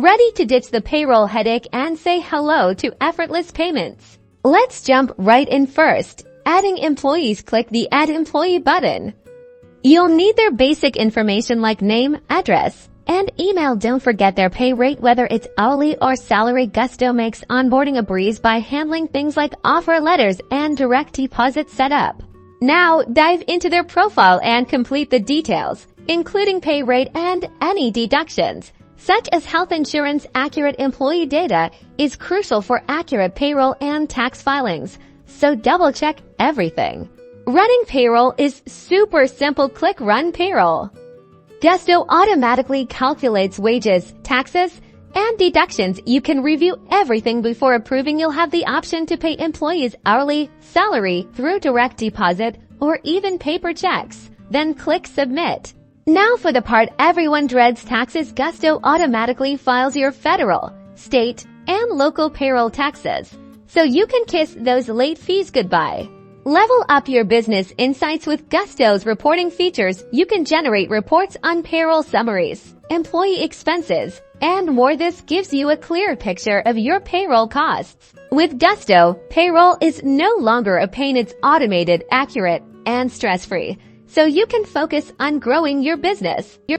Ready to ditch the payroll headache and say hello to effortless payments? Let's jump right in first. Adding employees. Click the Add Employee button. You'll need their basic information like name, address, and email. Don't forget their pay rate, whether it's hourly or salary. Gusto makes onboarding a breeze by handling things like offer letters and direct deposit setup. Now dive into their profile and complete the details, including pay rate and any deductions, such as health insurance. Accurate employee data is crucial for accurate payroll and tax filings, so double check everything. Running payroll is super simple. Click Run Payroll. Gusto automatically calculates wages, taxes, and deductions. You can review everything before approving. You'll have the option to pay employees hourly, salary, through direct deposit, or even paper checks. Then click Submit. Now for the part everyone dreads, taxes. Gusto automatically files your federal, state, and local payroll taxes, so you can kiss those late fees goodbye. Level up your business insights with Gusto's reporting features. You can generate reports on payroll summaries, employee expenses, and more. This gives you a clear picture of your payroll costs. With Gusto, payroll is no longer a pain. It's automated, accurate, and stress-free, so you can focus on growing your business.